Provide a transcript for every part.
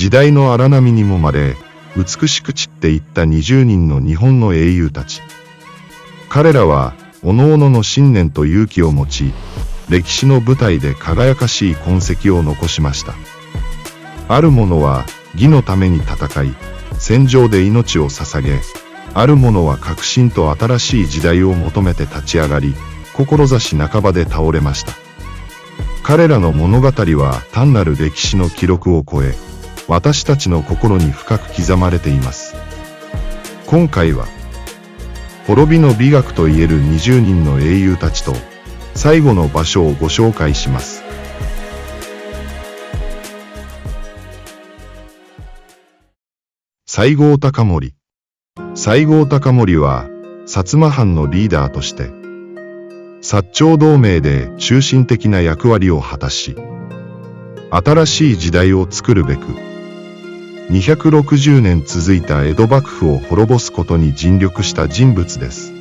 時代の荒波に揉まれ、美しく散っていった20人の日本の英雄たち。彼らは、各々の信念と勇気を持ち、歴史の舞台で輝かしい痕跡を残しました。ある者は義のために戦い、戦場で命を捧げ、ある者は革新と新しい時代を求めて立ち上がり、志半ばで倒れました。彼らの物語は単なる歴史の記録を超え、私たちの心に深く刻まれています。今回は、滅びの美学といえる20人の英雄たちと、最後の場所をご紹介します。西郷隆盛。西郷隆盛は、薩摩藩のリーダーとして、薩長同盟で中心的な役割を果たし、新しい時代を作るべく、260年続いた江戸幕府を滅ぼすことに尽力した人物です。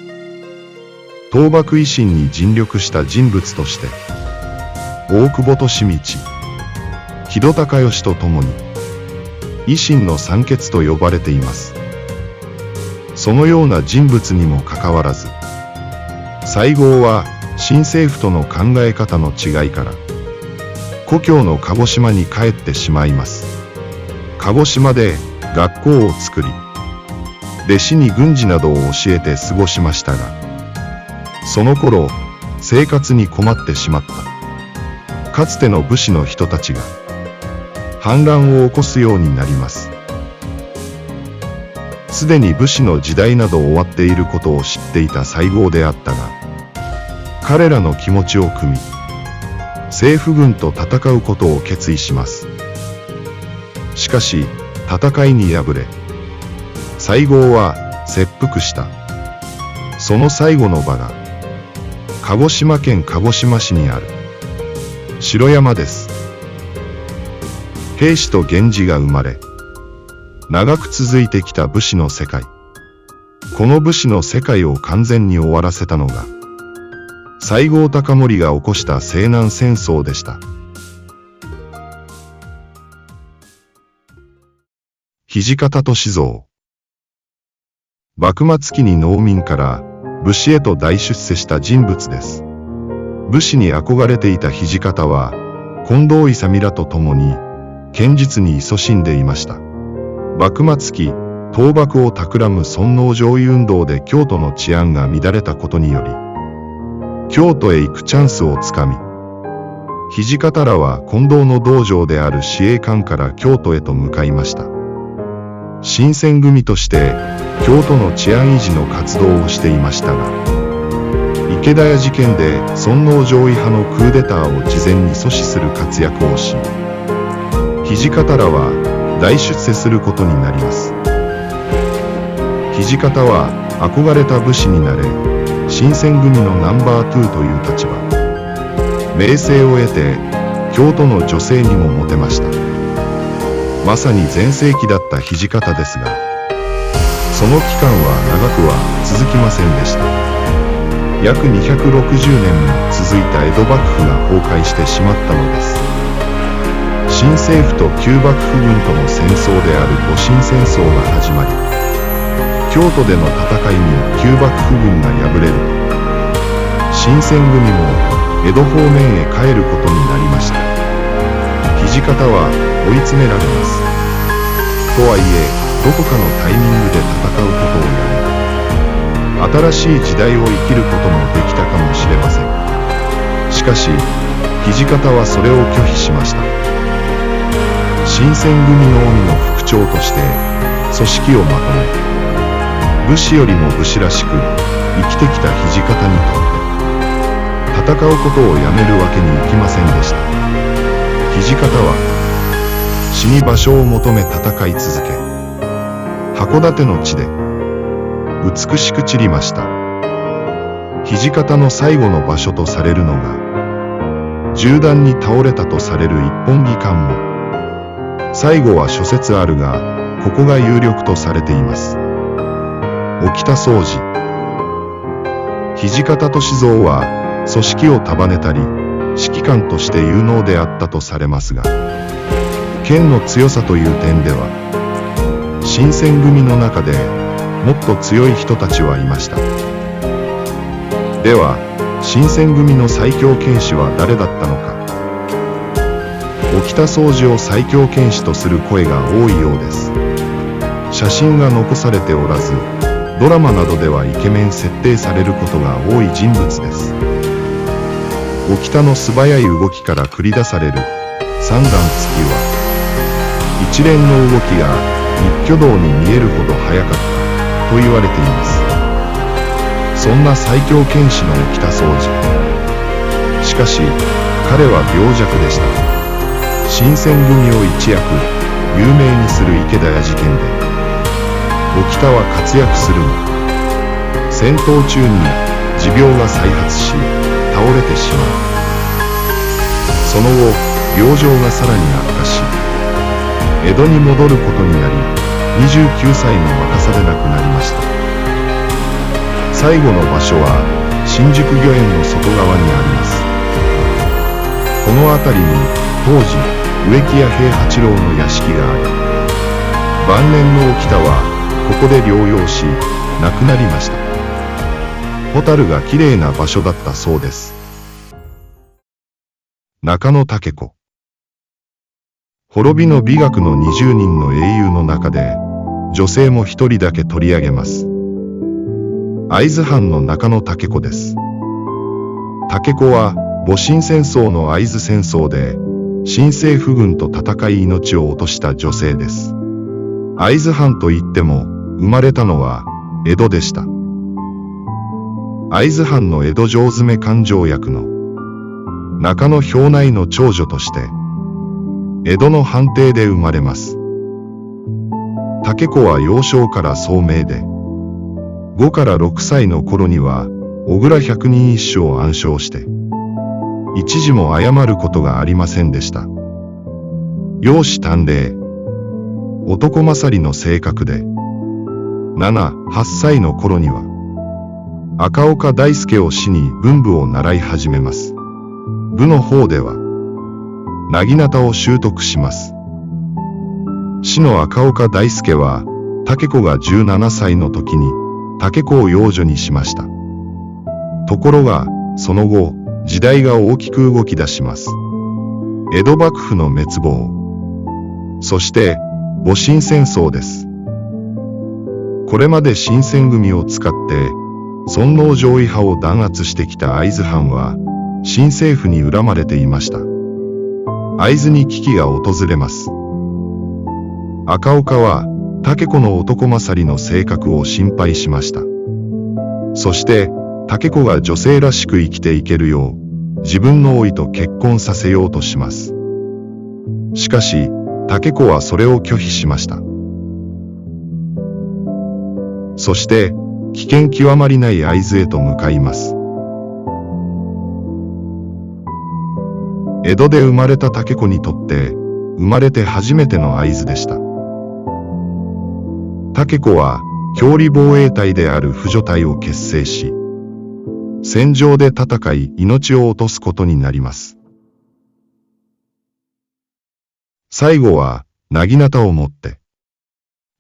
倒幕維新に尽力した人物として、大久保利通、木戸孝允と共に、維新の三傑と呼ばれています。そのような人物にもかかわらず、西郷は新政府との考え方の違いから、故郷の鹿児島に帰ってしまいます。鹿児島で学校を作り、弟子に軍事などを教えて過ごしましたが、その頃、生活に困ってしまった。かつての武士の人たちが、反乱を起こすようになります。すでに武士の時代など終わっていることを知っていた西郷であったが、彼らの気持ちを汲み、政府軍と戦うことを決意します。しかし、戦いに敗れ、西郷は切腹した。その最後の場が、鹿児島県鹿児島市にある城山です。平氏と源氏が生まれ、長く続いてきた武士の世界。この武士の世界を完全に終わらせたのが、西郷隆盛が起こした西南戦争でした。土方歳三。幕末期に農民から武士へと大出世した人物です。武士に憧れていた土方は、近藤勇らと共に、剣術に勤しんでいました。幕末期、倒幕を企む尊王攘夷運動で京都の治安が乱れたことにより、京都へ行くチャンスをつかみ、土方らは近藤の道場である紫英館から京都へと向かいました。新選組として京都の治安維持の活動をしていましたが、池田屋事件で尊王攘夷派のクーデターを事前に阻止する活躍をし、土方らは大出世することになります。土方は憧れた武士になれ、新選組のナンバー2という立場、名声を得て京都の女性にもモテました。まさに全盛期だった土方ですが、その期間は長くは続きませんでした。約260年も続いた江戸幕府が崩壊してしまったのです。新政府と旧幕府軍との戦争である戊辰戦争が始まり、京都での戦いに旧幕府軍が敗れると、新選組も江戸方面へ帰ることになりました。土方は追い詰められます。とはいえ、どこかのタイミングで戦うことをやめ、新しい時代を生きることもできたかもしれません。しかし、土方はそれを拒否しました。新選組の鬼の副長として組織をまとめ、武士よりも武士らしく生きてきた土方にとって、戦うことをやめるわけにいきませんでした。土方は死に場所を求め戦い続け、函館の地で美しく散りました。土方の最後の場所とされるのが、銃弾に倒れたとされる一本木関門。最後は諸説あるが、ここが有力とされています。沖田総司。土方歳三は組織を束ねたり、指揮官として有能であったとされますが、剣の強さという点では、新選組の中でもっと強い人たちはいました。では、新選組の最強剣士は誰だったのか。沖田総司を最強剣士とする声が多いようです。写真が残されておらず、ドラマなどではイケメン設定されることが多い人物です。沖田の素早い動きから繰り出される三段突きは、一連の動きが一挙動に見えるほど速かったと言われています。そんな最強剣士の沖田総司。しかし、彼は病弱でした。新選組を一躍有名にする池田屋事件で、沖田は活躍するも、戦闘中に持病が再発し、倒れてしまう。その後、病状がさらに悪化し、江戸に戻ることになり、29歳の若さで亡くなりました。最後の場所は、新宿御苑の外側にあります。この辺りに、当時、植木屋平八郎の屋敷があり、晩年の沖田は、ここで療養し、亡くなりました。ホタルが綺麗な場所だったそうです。中野武子。滅びの美学の20人の英雄の中で、女性も一人だけ取り上げます。会津藩の中野武子です。武子は、戊辰戦争の会津戦争で、新政府軍と戦い命を落とした女性です。会津藩といっても、生まれたのは江戸でした。会津藩の江戸城詰勘定役の中野兵内の長女として、江戸の藩邸で生まれます。武子は幼少から聡明で、5から6歳の頃には、小倉百人一首を暗唱して、一字も誤ることがありませんでした。容姿端麗、男勝りの性格で、7、8歳の頃には、赤岡大輔を師に文武を習い始めます。武の方では、薙刀を習得します。師の赤岡大輔は、武子が17歳の時に、武子を養女にしました。ところが、その後、時代が大きく動き出します。江戸幕府の滅亡。そして、戊辰戦争です。これまで新選組を使って、尊皇攘夷派を弾圧してきた会津藩は、新政府に恨まれていました。会津に危機が訪れます。赤岡は、武子の男勝りの性格を心配しました。そして、武子が女性らしく生きていけるよう、自分の甥と結婚させようとします。しかし、武子はそれを拒否しました。そして、危険極まりない会津へと向かいます。江戸で生まれた武子にとって、生まれて初めての会津でした。武子は、郷里防衛隊である扶助隊を結成し、戦場で戦い命を落とすことになります。最後は、薙刀を持って、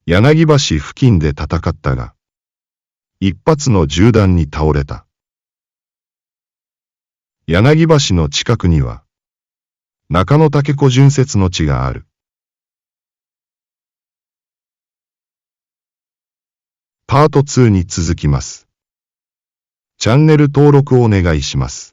柳橋付近で戦ったが、一発の銃弾に倒れた。柳橋の近くには、中野武子殉説の地がある。パート2に続きます。チャンネル登録をお願いします。